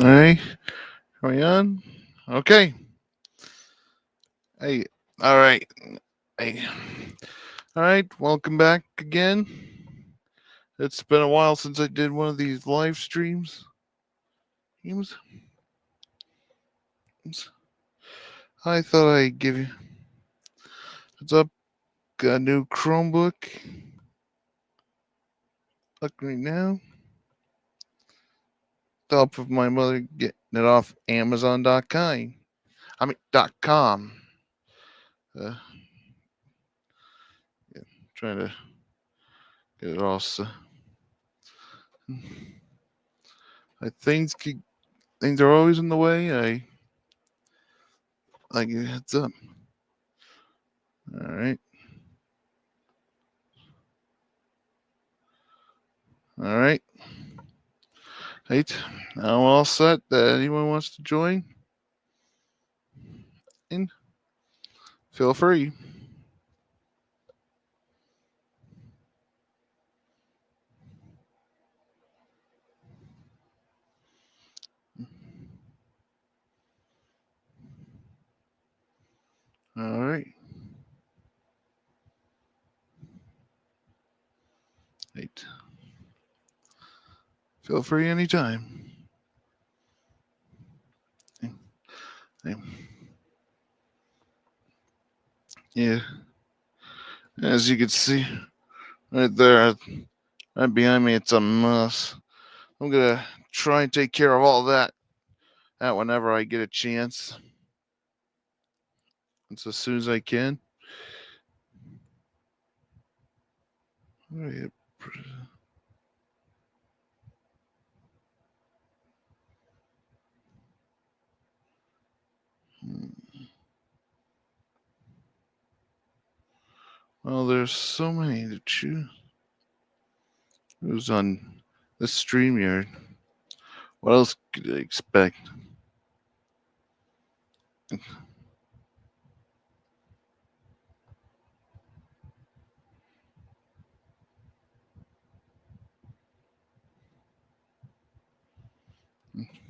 All right, are we on? Okay. Hey, all right. Hey, all right. Welcome back again. It's been a while since I did one of these live streams. Games. I thought I'd give you heads up. Got a new Chromebook. Look right now. Top of my mother getting it off Amazon.com. .com. Uh, yeah, trying to get it all. I things are always in the way. I give you heads up. All right. All right. Right. Now I'm all set. Anyone wants to join? In? Feel free. All right. Right. Feel free anytime. Yeah. As you can see right there, right behind me, it's a mess. I'm gonna try and take care of all that whenever I get a chance. It's as soon as I can. Right. Well, there's so many to choose. Who's on this StreamYard? What else could I expect?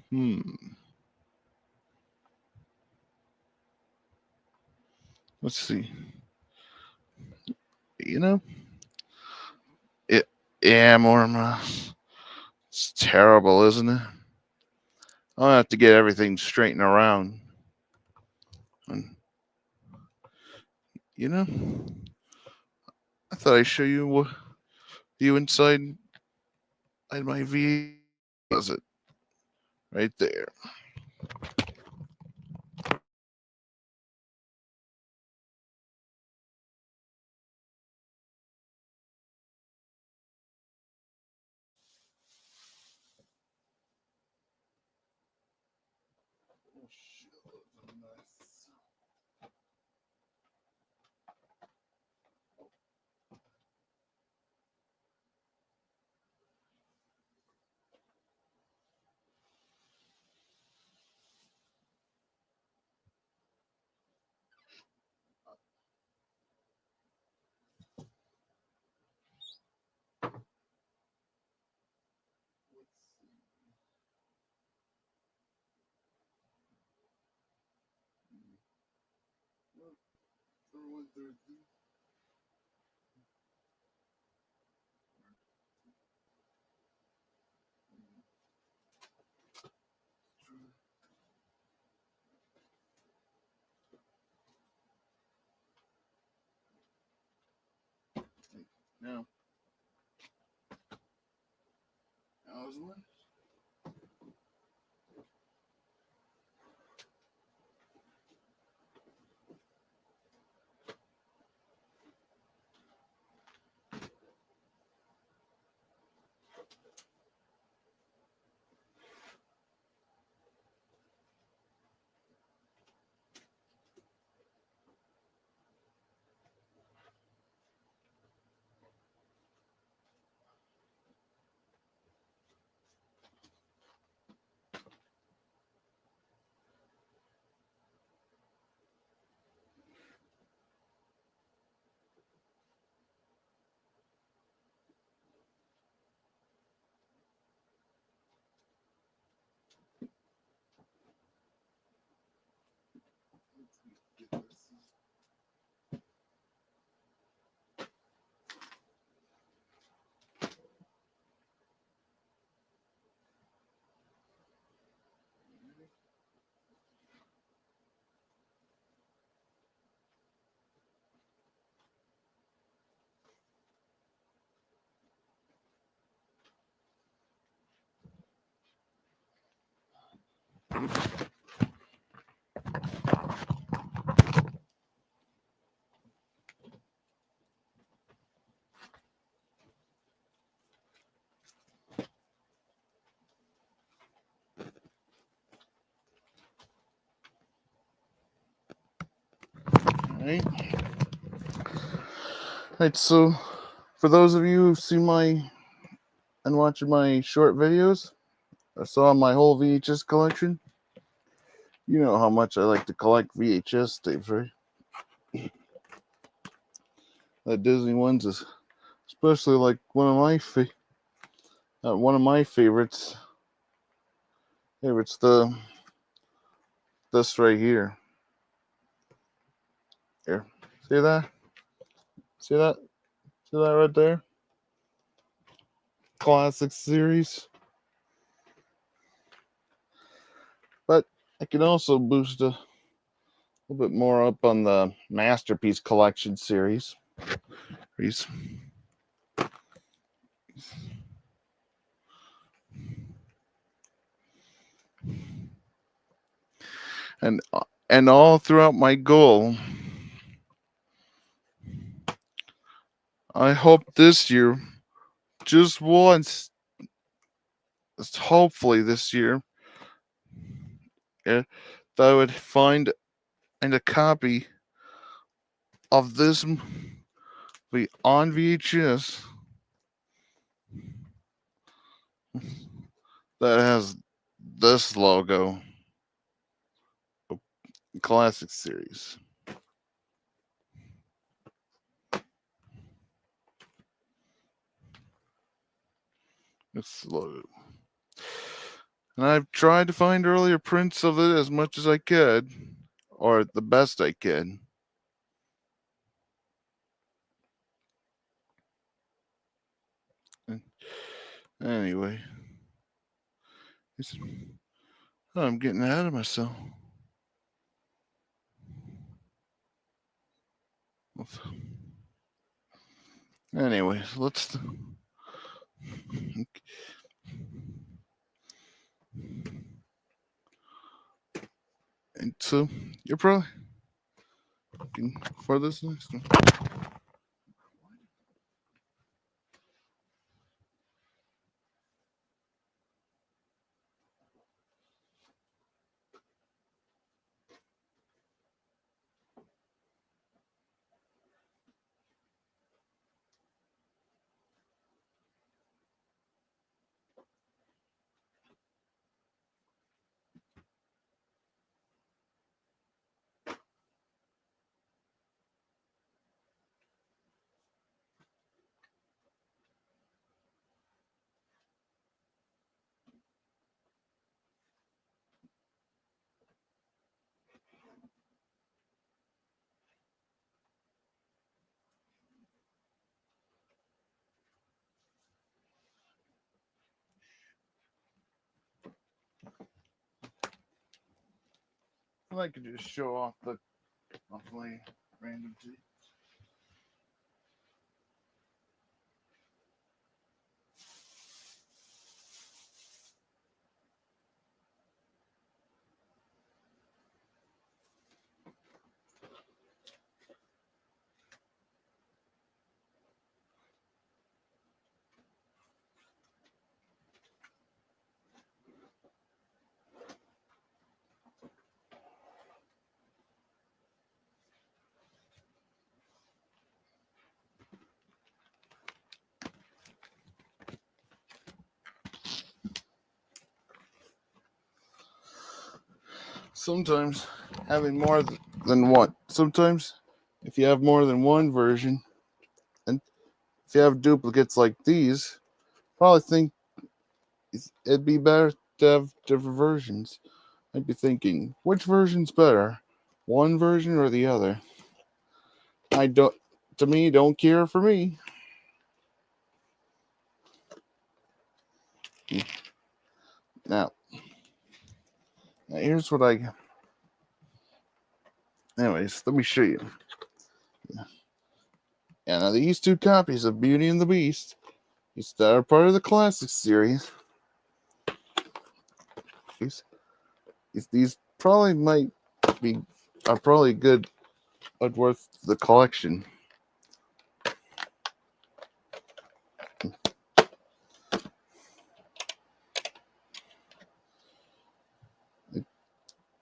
Hmm. Let's see. You know, it. Yeah, more. It's terrible, isn't it? I'll have to get everything straightened around. And, you know, I thought I'd show you you inside my V closet right there. Now, how's one? Alright. Alright, so for those of you who've seen my and watching my short videos, or saw my whole VHS collection, you know how much I like to collect VHS tapes, right? The Disney ones is especially like one of my favorites. Favorites this right here. Here, see that? See that? See that right there? Classic series. But I can also boost a little bit more up on the Masterpiece Collection series. And all throughout my goal, I hope this year, just once, hopefully this year, that I would find a copy of this movie on VHS that has this logo, Classic Series. This logo. And I've tried to find earlier prints of it as much as I could, or the best I could. Anyway, I'm getting ahead of myself. Anyway, let's. And so you're probably looking for this next one. I could just show off my random tape. Sometimes having more than one. Sometimes if you have more than one version, and if you have duplicates like these, probably think it'd be better to have different versions. I'd be thinking, which version's better, one version or the other? I don't. To me, don't care for me. Now here's what I. Anyways, let me show you. Yeah, now these two copies of Beauty and the Beast, that are part of the Classic series. these probably might be are probably good, but worth the collection.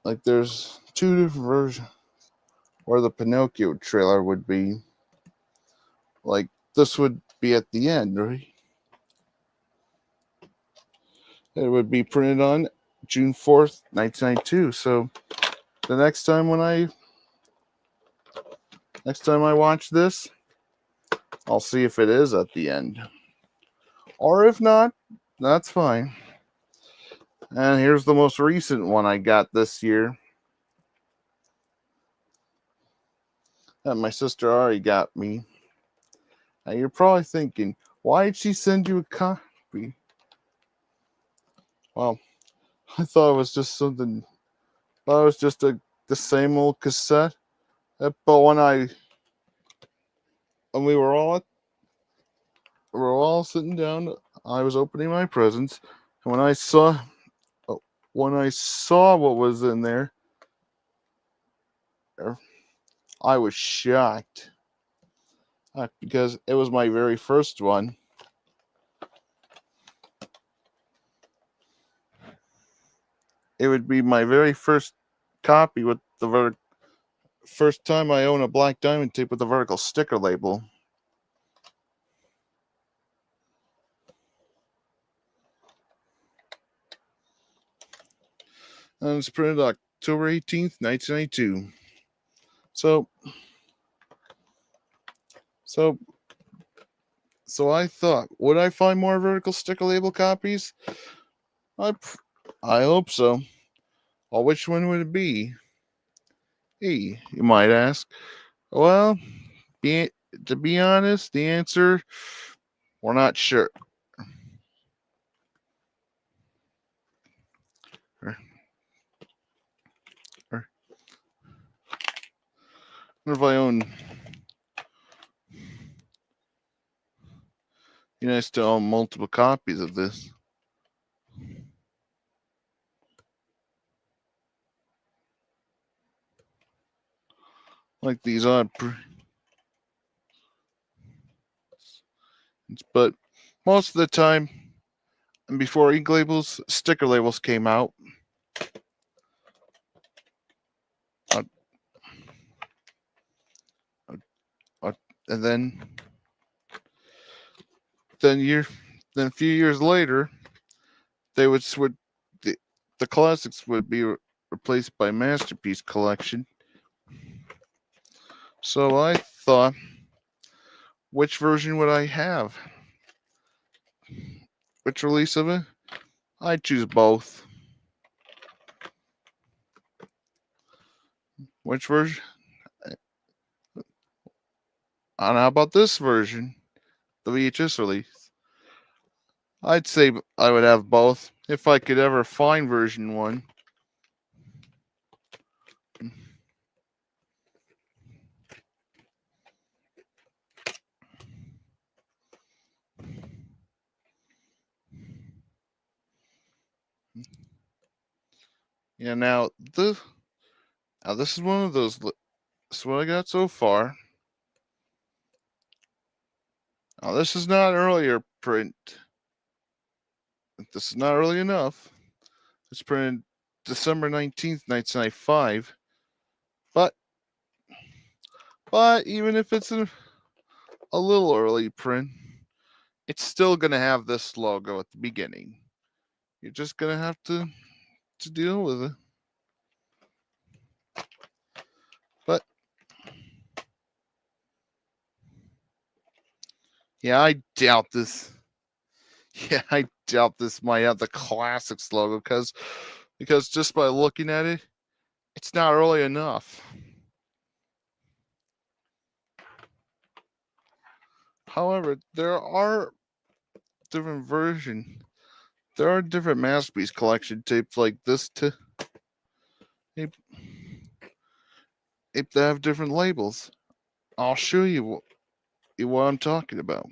Like there's two different versions where the Pinocchio trailer would be. Like this would be at the end, right? It would be printed on June 4th, 1992. So the next time I watch this, I'll see if it is at the end. Or if not, that's fine. And here's the most recent one I got this year. That my sister already got me. Now you're probably thinking, why did she send you a copy? Well, I thought it was just something. I thought it was just the same old cassette. But when we were all sitting down, I was opening my presents, and when I saw what was in there, I was shocked because it was my very first one. It would be my very first copy with the first time I own a black diamond tape with the vertical sticker label. And it's printed October 18th, 1992. So I thought, would I find more vertical sticker label copies? I hope so. Well, which one would it be? Hey, you might ask. Well, to be honest, the answer, we're not sure. Or if I own, I still own multiple copies of this. Like these odd but most of the time, and before ink labels, sticker labels came out. And then a few years later, they would switch. The classics would be replaced by Masterpiece Collection. So I thought, which version would I have? Which release of it? I'd choose both. Which version? And how about this version? The VHS release. I'd say I would have both if I could ever find version 1. Yeah, now this is one of those. This is what I got so far. Now this is not an earlier print. This is not early enough. It's printed December 19th, 1995. But even if it's a little early print, it's still gonna have this logo at the beginning. You're just gonna have to deal with it. But yeah, I doubt this. Yeah, I doubt this might have the classics logo because just by looking at it, it's not early enough. However, there are different versions. There are different Masterpiece Collection tapes like this to tape that have different labels. I'll show you what I'm talking about.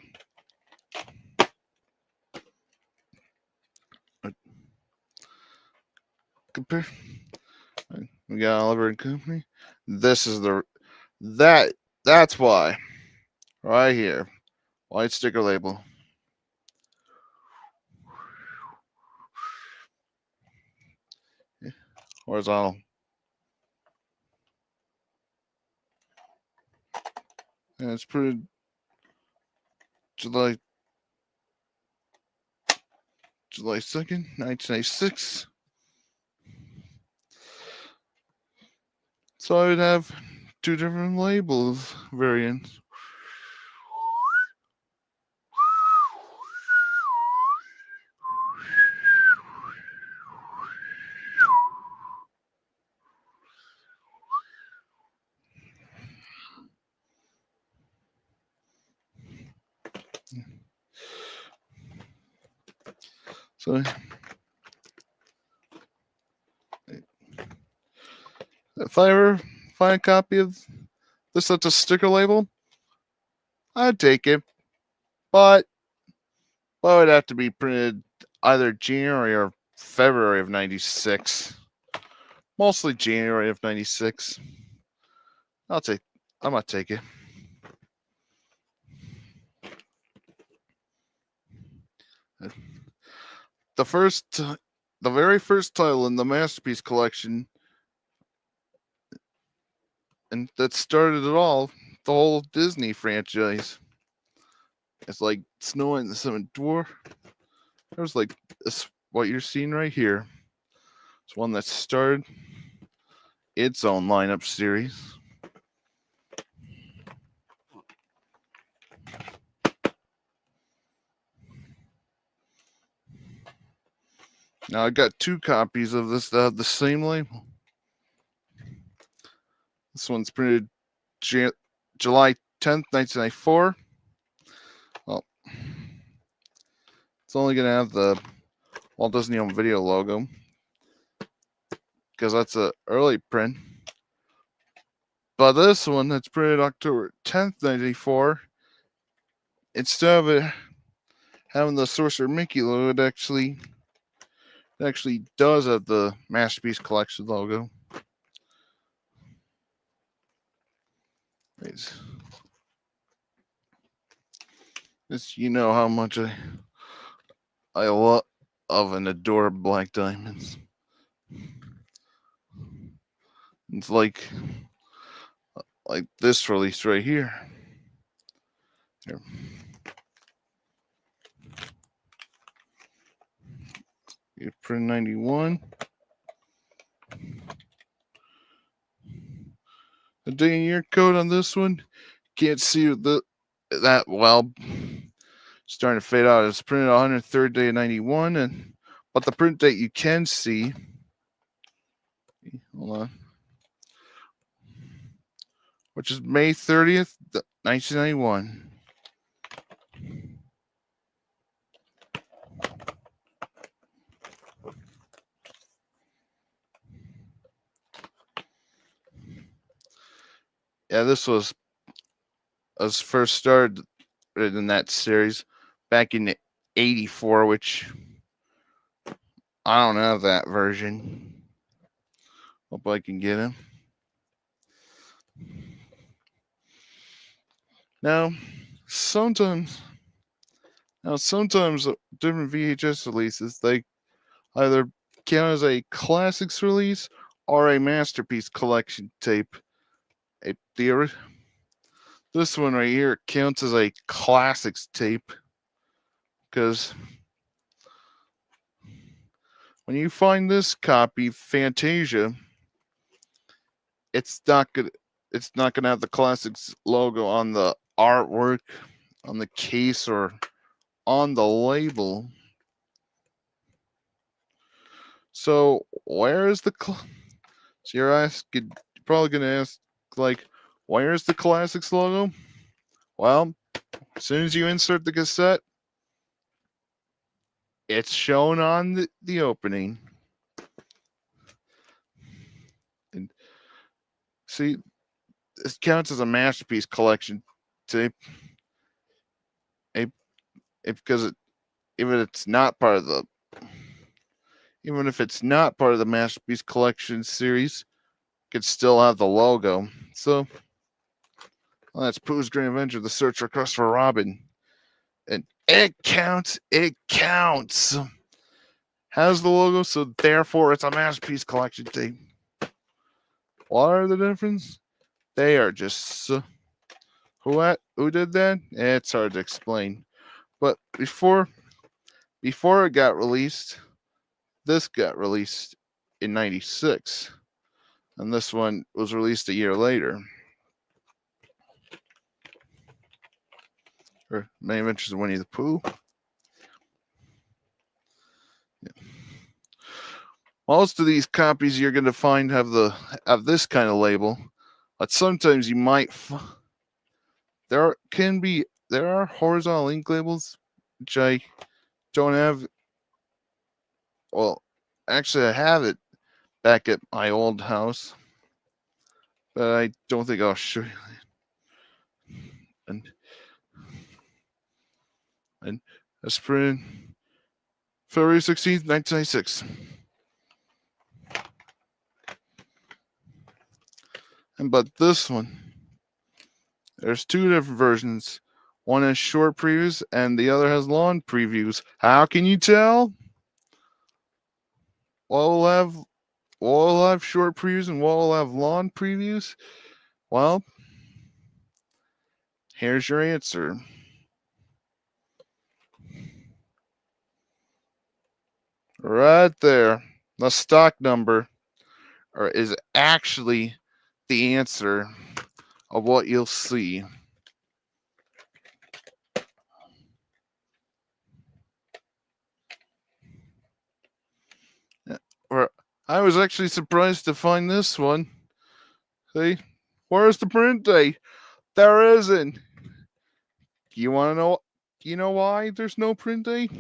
Compare We got Oliver and Company. This is that's why. Right here. White sticker label. Horizontal. And it's printed July 2nd, 1996. So I would have two different labels variants. So if I ever find a copy of this that's a sticker label, I'd take it. But it would have to be printed either January or February of 96. Mostly January of 96. I'm gonna take it. The very first title in the Masterpiece Collection, and that started it all, the whole Disney franchise. It's like Snow White and the Seven Dwarfs. There's like this, what you're seeing right here. It's one that started its own lineup series. Now I got two copies of this that have the same label. This one's printed July 10th, 1994. Well, it's only gonna have the Walt Disney Home Video logo because that's an early print. But this one that's printed October 10th, 1994, instead of it having the Sorcerer Mickey logo, it actually does have the Masterpiece Collection logo. It's, you know how much I love and adore Black Diamonds. It's like this release right here. Here. You print 91. The day and year code on this one, can't see that well. Starting to fade out. It's printed 103rd day of 91, but the print date you can see. Hold on. Which is May 30th, 1991. Yeah, this was first started in that series back in '84, which I don't have that version. Hope I can get him. Now, sometimes different VHS releases, they either count as a classics release or a Masterpiece Collection tape. This one right here counts as a classics tape because when you find this copy, Fantasia, it's not gonna have the classics logo on the artwork, on the case, or on the label. So where is the so you're probably gonna ask, like, where is the classics logo? Well, as soon as you insert the cassette, it's shown on the opening. And see, this counts as a Masterpiece Collection tape. Because even if it's not part of the Masterpiece Collection series, could still have the logo. So well, that's Pooh's Great Adventure: The Search for Christopher Robin, and it counts. It counts. Has the logo, so therefore it's a masterpiece collection tape. What are the difference? They are just who did that? It's hard to explain. But before it got released, this got released in '96, and this one was released a year later. Or Many Adventures of Winnie the Pooh. Yeah. Most of these copies you're going to find have this kind of label, but sometimes you might there are horizontal ink labels which I don't have. Well, actually, I have it back at my old house, but I don't think I'll show you. And that's printed February 16th, 1996. But this one, there's two different versions. One has short previews and the other has long previews. How can you tell? What will have short previews and what will have long previews? Well, here's your answer. Right there. The stock number is actually the answer of what you'll see. I was actually surprised to find this one. See, where's the print date? There isn't. You want to know? You know why there's no print date?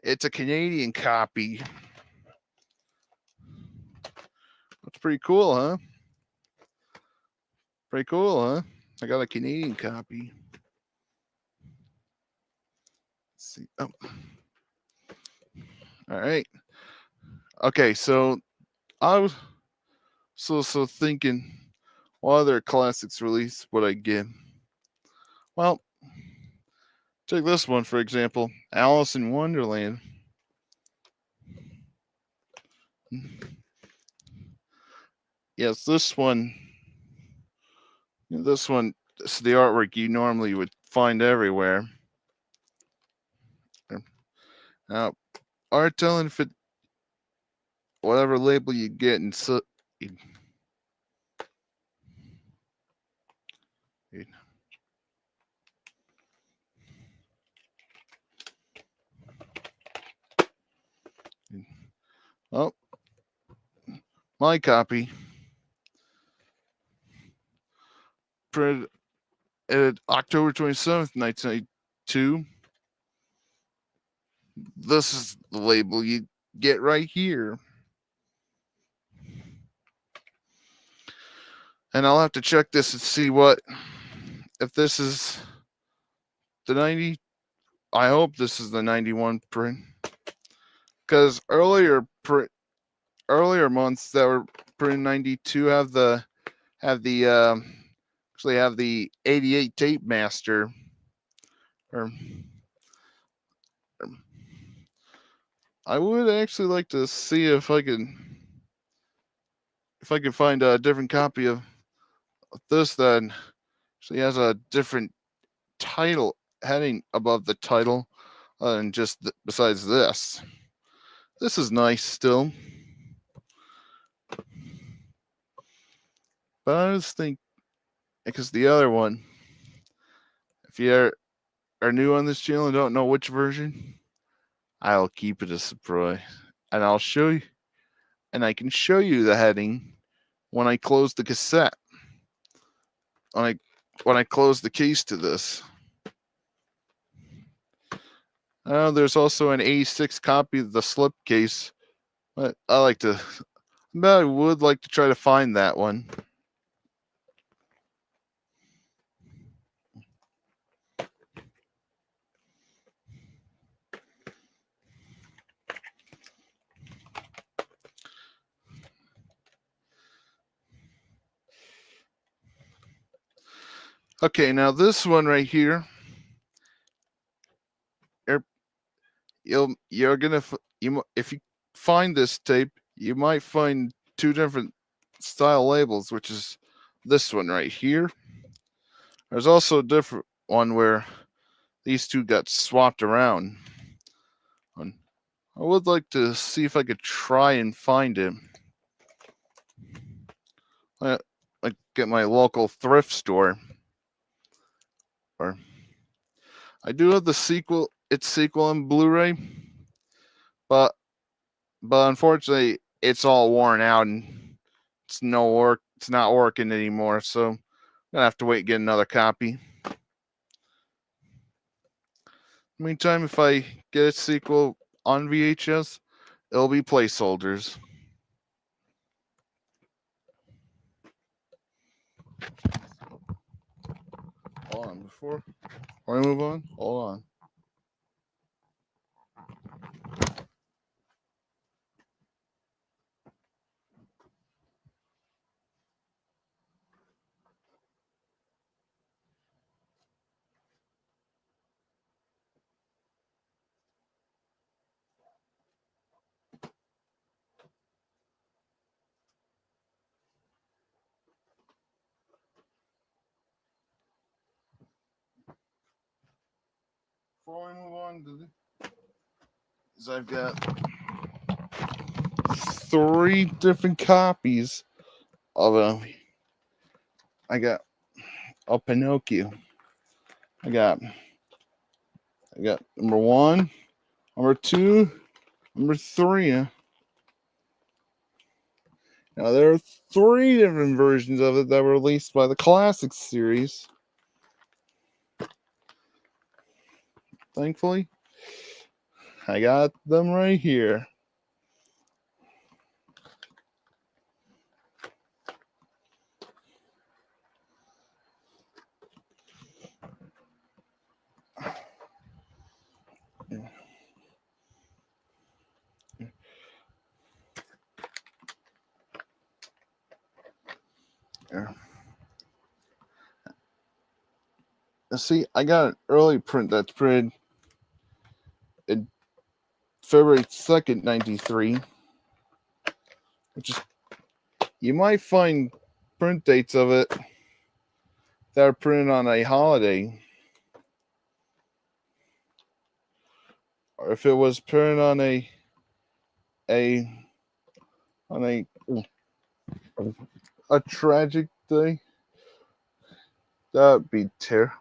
It's a Canadian copy. That's pretty cool, huh? Pretty cool, huh? I got a Canadian copy. Let's see. Oh. All right. Okay, so I was so thinking, what other classics release would I get? Well, take this one for example, Alice in Wonderland. Yes, this one. This one is the artwork you normally would find everywhere. Now, art telling if it, whatever label you get, and so. Oh, my copy. Printed October 27th, 1992. This is the label you get right here. And I'll have to check this and see if this is the 90. I hope this is the 91 print. Because earlier months that were printed 92 have the actually have the 88 tape master. Or I would actually like to see if I can find a different copy of this that actually has a different title heading above the title and just besides this. This is nice still. But I just think because the other one, if you are new on this channel and don't know which version, I'll keep it a surprise. And I'll show you, and I can show you the heading when I close the cassette. When I close the case to this. There's also an A6 copy of the slipcase. But I would like to try to find that one. Okay, now this one right here, you're gonna if you find this tape, you might find two different style labels, which is this one right here. There's also a different one where these two got swapped around. I would like to see if I could try and find it. Like get my local thrift store. Or I do have the sequel, its sequel on Blu-ray, but unfortunately it's all worn out and it's not working anymore. So I'm gonna have to wait and get another copy. Meantime, if I get a sequel on VHS, it'll be placeholders. Hold on, before I move on, hold on. Before we move on, is I've got 3 different copies of I got a Pinocchio. I got number 1, number 2, number 3. Now there are 3 different versions of it that were released by the Classics series. Thankfully, I got them right here. See, I got an early print that's printed in February 2nd, 93, which is, you might find print dates of it that are printed on a holiday. Or if it was printed on a tragic day, that'd be terrible.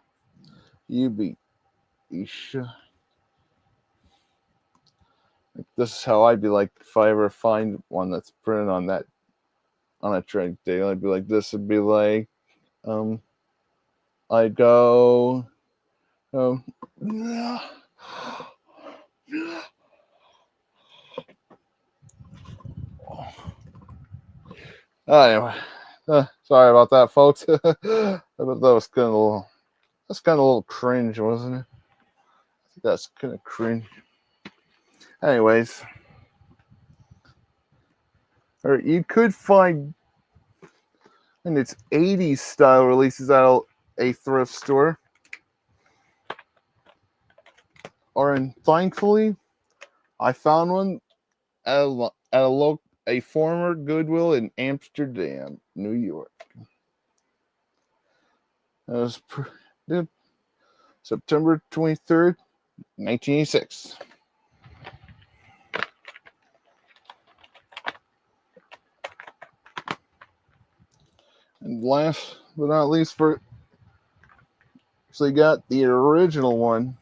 This is how I'd be like if I ever find one that's printed on a tragic day. I'd be like, this would be like, I'd go, anyway, sorry about that, folks. That was kind of a little cringe, wasn't it? That's kind of cringe. Anyways, or you could find in its 80s style releases at a thrift store. Or thankfully, I found one at a former Goodwill in Amsterdam, New York. It was September 23rd, 1986. And last but not least, so you got the original one.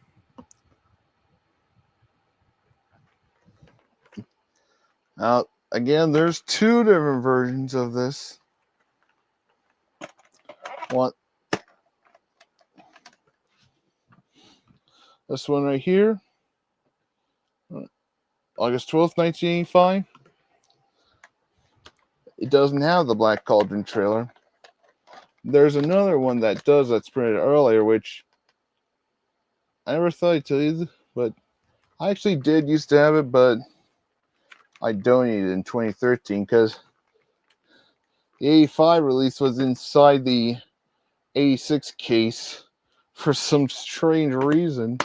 Now, again, there's 2 different versions of this. This one right here, August 12th, 1985. It doesn't have the Black Cauldron trailer. There's another one that does, that's printed earlier, which I never thought I'd tell you, but I actually did used to have it, but I donated in 2013 because the 85 release was inside the 86 case for some strange reason.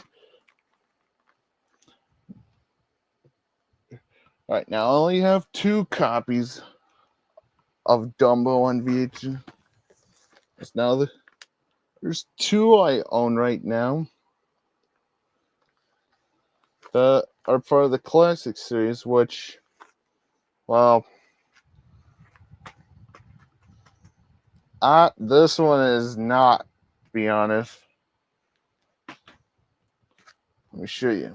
All right, now I only have 2 copies of Dumbo on VHS. Now there's 2 I own right now that are part of the classic series, which, well, this one is not, to be honest. Let me show you.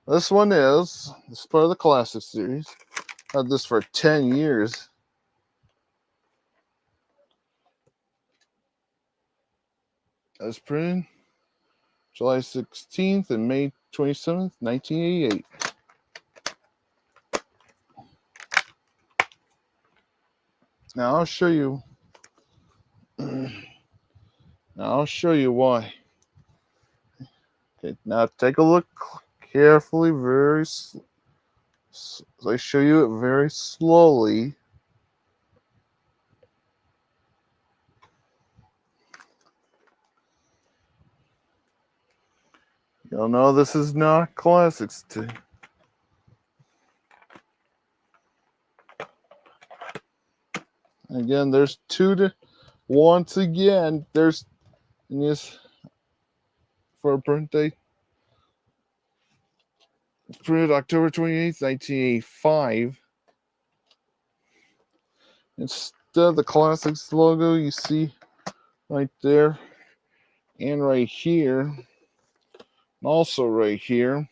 This one is part of the classic series. Had this for 10 years. It was printed July 16th and May 27th, 1988. Now I'll show you. Why. Okay, now take a look carefully, I show you it very slowly. You'll know this is not classics too. Again, there's 2 to once again. There's in this for a print date. It's printed October 28th, 1985. Instead of the classics logo you see right there and right here, and also right here,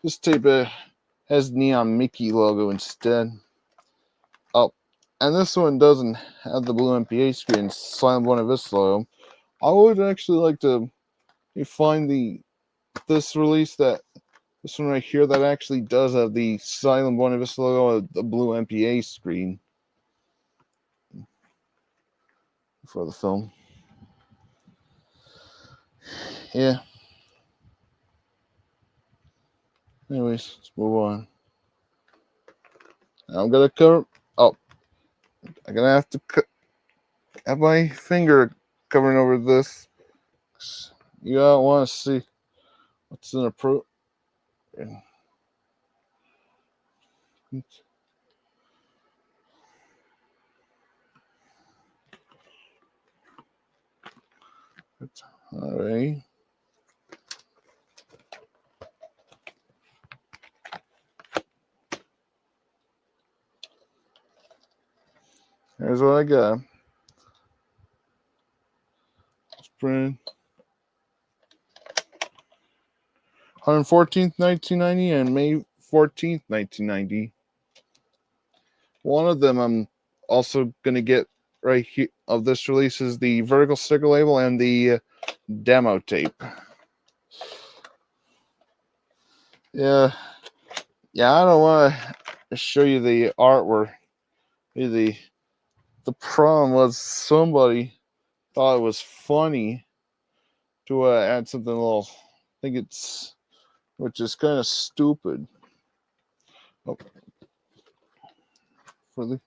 this tape has Neon Mickey logo instead. Oh, and this one doesn't have the blue MPA screen, Silent Buena Vista logo. I would actually like to find this release, that this one right here, that actually does have the Silent Buena Vista logo, the blue MPA screen for the film. Yeah. Anyways, let's move on. Now I'm gonna cover. Oh, I'm gonna have to have my finger covering over this. You don't want to see what's in a pro. All right. Here's what I got. It's printed 114th, 1990 and May 14th, 1990. One of them I'm also going to get right here of this release is the vertical sticker label and the demo tape. Yeah, I don't want to show you the artwork. The problem was somebody thought it was funny to add something a little. I think which is kind of stupid. Oh, there's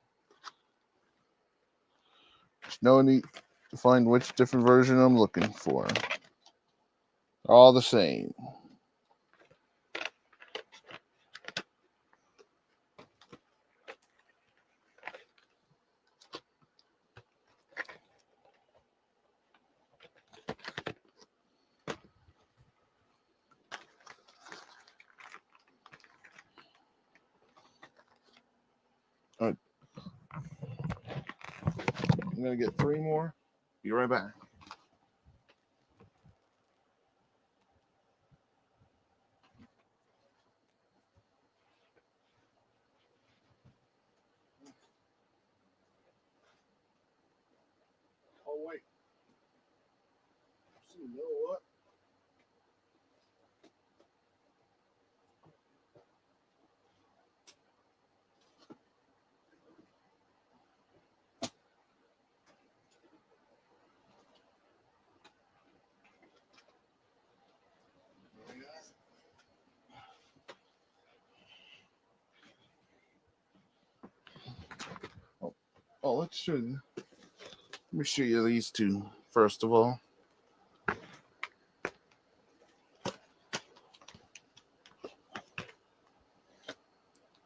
no need to find which different version I'm looking for. They're all the same. All right. I'm going to get 3 more. Be right back. Oh, wait. You know what? Oh, let's show you. Let me show you these two first of all.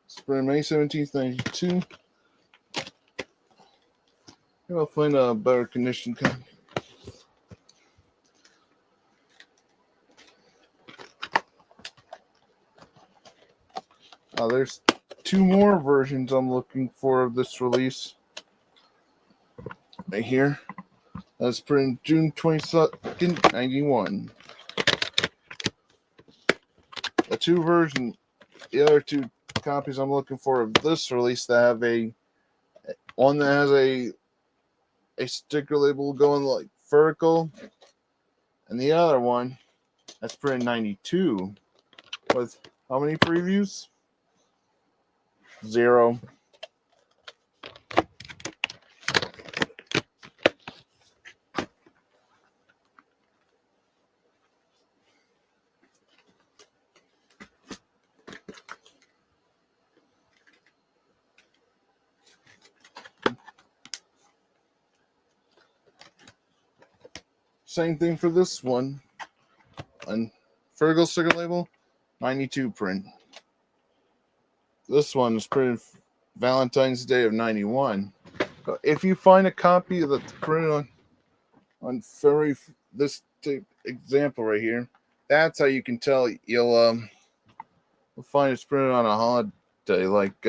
Spring May 17th, 92. I'll find a better condition copy. There's two more versions I'm looking for of this release. Right here. That's printed June 22nd, 91. The other two copies I'm looking for of this release that have one that has a sticker label going like vertical, and the other one that's printed 92 with how many previews? 0. Same thing for this one. And Fergal sticker label, 92 print. This one is printed Valentine's Day of 91. If you find a copy that's printed on February, this example right here, that's how you can tell you'll find it's printed on a holiday like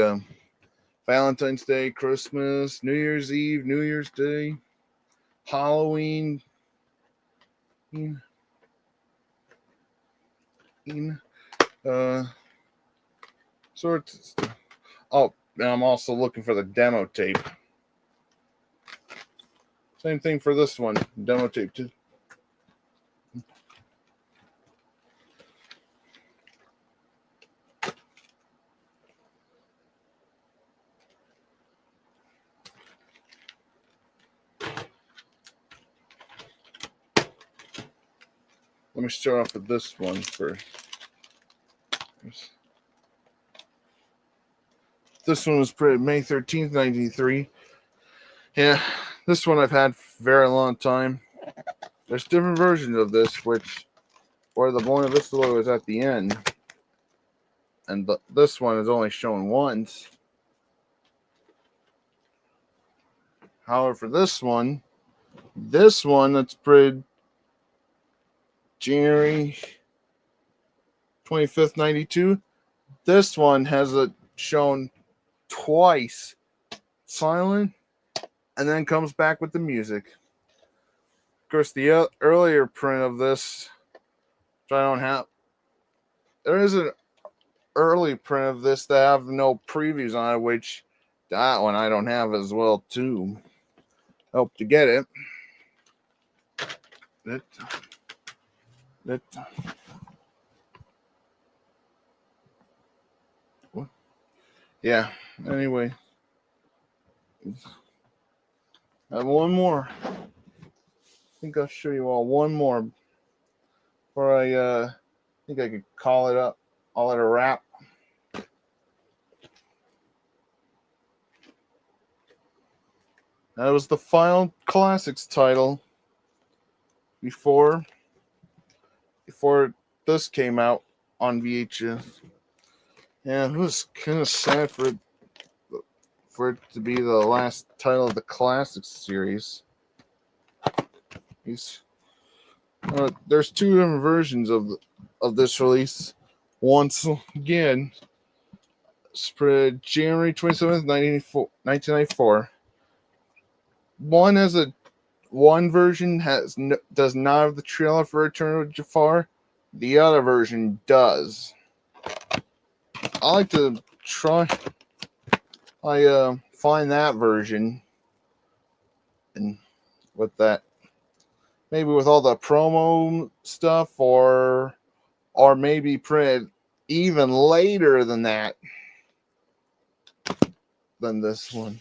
Valentine's Day, Christmas, New Year's Eve, New Year's Day, Halloween. Sorts. Oh, and I'm also looking for the demo tape. Same thing for this one, demo tape too. Let me start off with this one first. This one was printed May 13th, 93. Yeah, this one I've had for a very long time. There's different versions of this, where the Buena Vista logo is at the end. And this one is only shown once. However, for this one that's printed January 25th, 92. This one has it shown twice, silent, and then comes back with the music. Of course, the earlier print of this, which I don't have, there is an early print of this that have no previews on it, which that one I don't have as well too. Hope to get it. Yeah, anyway. I have one more. I think I'll show you all one more before I think I could call it up. Call it a wrap. That was the final Classics title before this came out on VHS. Yeah, it was kind of sad for it to be the last title of the Classics series. There's two different versions of this release. Once again, spread January 27th, 1994. One version does not have the trailer for Return of Jafar. The other version does. I like to try. I find that version, and with that, maybe with all the promo stuff, or maybe printed even later than that, than this one.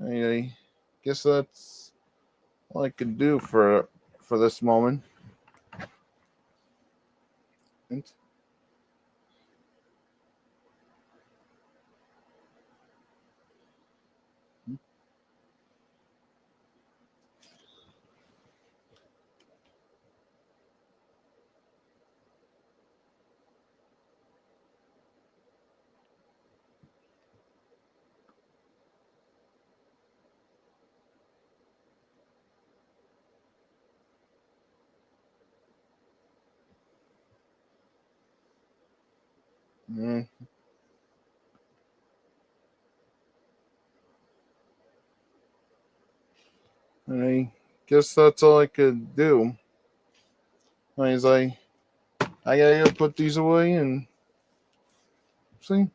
Anyway, guess that's all I could do for this moment. And Mm, I guess that's all I could do. I gotta put these away and see.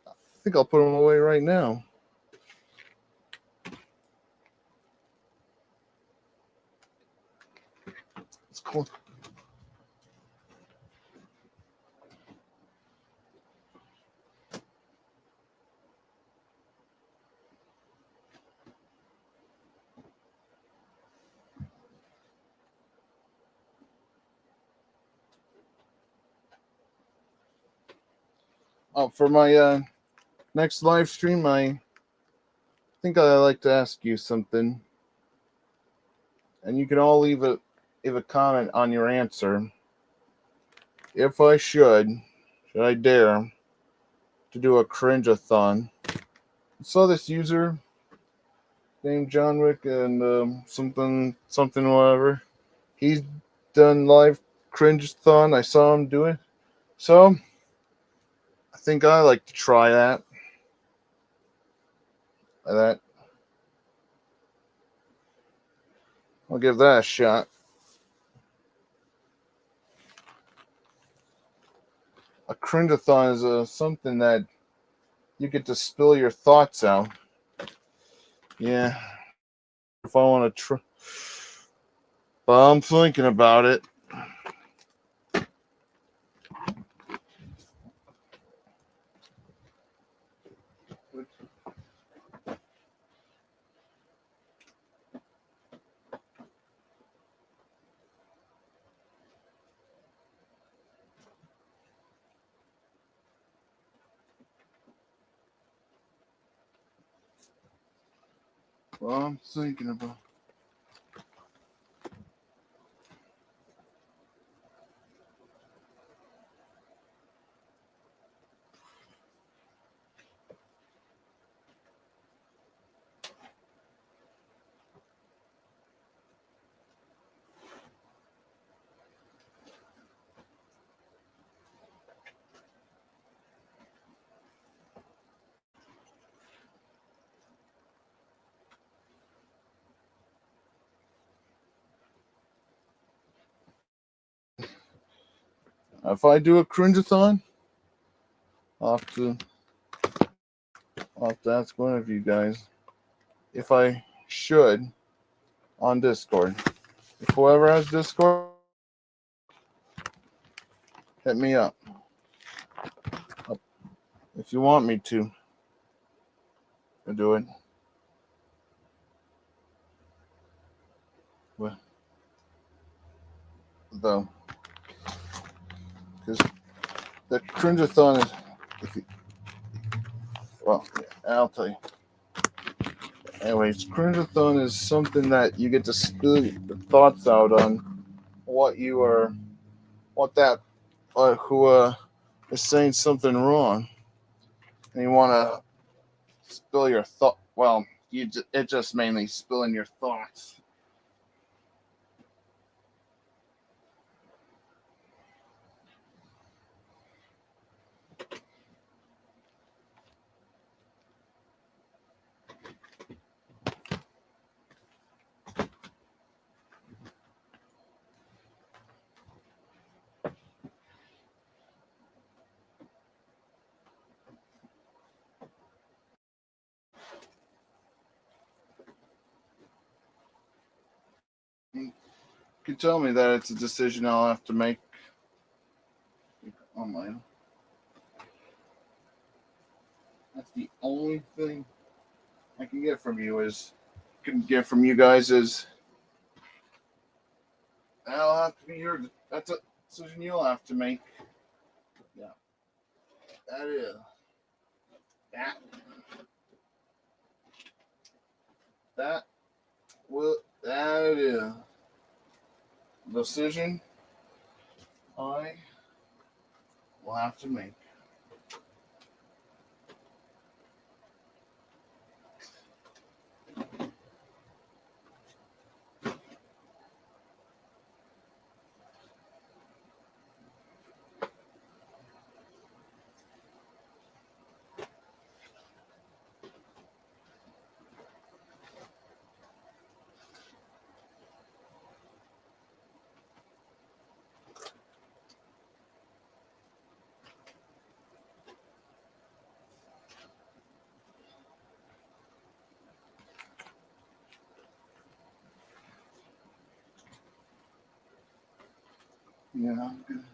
I think I'll put them away right now. It's cool. For my next live stream, I think I'd like to ask you something, and you can all leave a comment on your answer. If I should I dare to do a cringe-a-thon? I saw this user named John Wick and something whatever. He's done live cringe-a-thon. I saw him do it, so I think I like to try that. That I'll give that a shot. A cringe-a-thon is something that you get to spill your thoughts out. Yeah, if I want to try, but I'm thinking about it. Well, I'm thinking about. If I do a cringe-a-thon, I'll have to, I'll have to ask one of you guys if I should on Discord. If whoever has Discord, hit me up if you want me to. I'll do it. Well, though, because the cringe-a-thon is, if you, well, I'll tell you. Anyways, cringe-a-thon is something that you get to spill your thoughts out on what you are, what that, who is saying something wrong, and you want to spill your thought. Well, it just mainly spilling your thoughts. You can tell me that it's a decision I'll have to make on my own. That's the only thing I can get from you is can get from you guys is that'll have to be your. That's a decision you'll have to make. Yeah, that is that that will that is the decision I will have to make. Yeah, I'm good.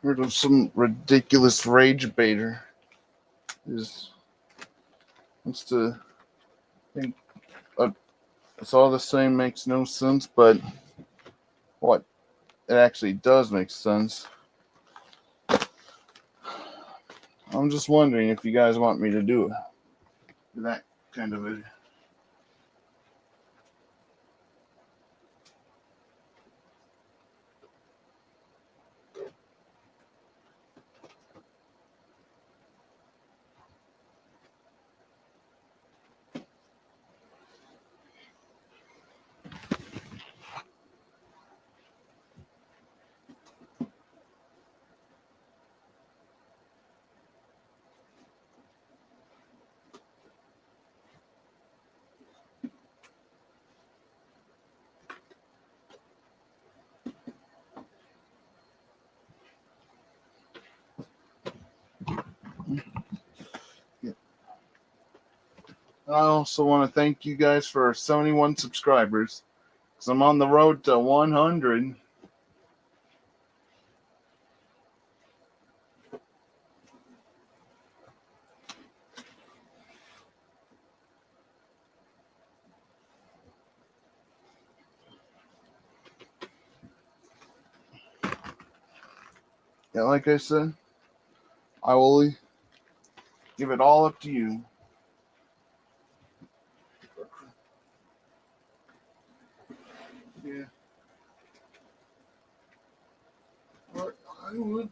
Heard of some ridiculous rage baiter. Is wants to think it's all the same makes no sense, but what it actually does make sense. I'm just wondering if you guys want me to do that kind of video. I also want to thank you guys for 71 subscribers, because I'm on the road to 100. Yeah, like I said, I will give it all up to you. Yeah. I would.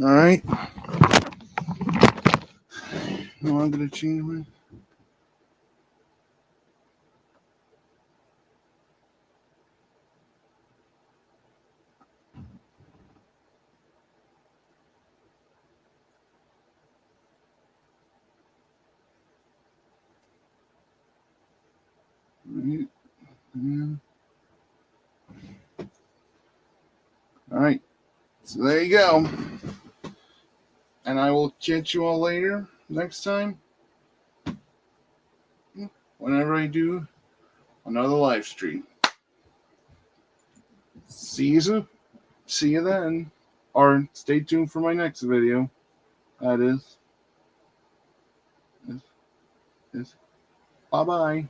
All right. No, I'm gonna change my. Yeah. All right. So there you go. And I will catch you all later next time. Whenever I do another live stream. See you then. Or stay tuned for my next video. That is. Bye bye.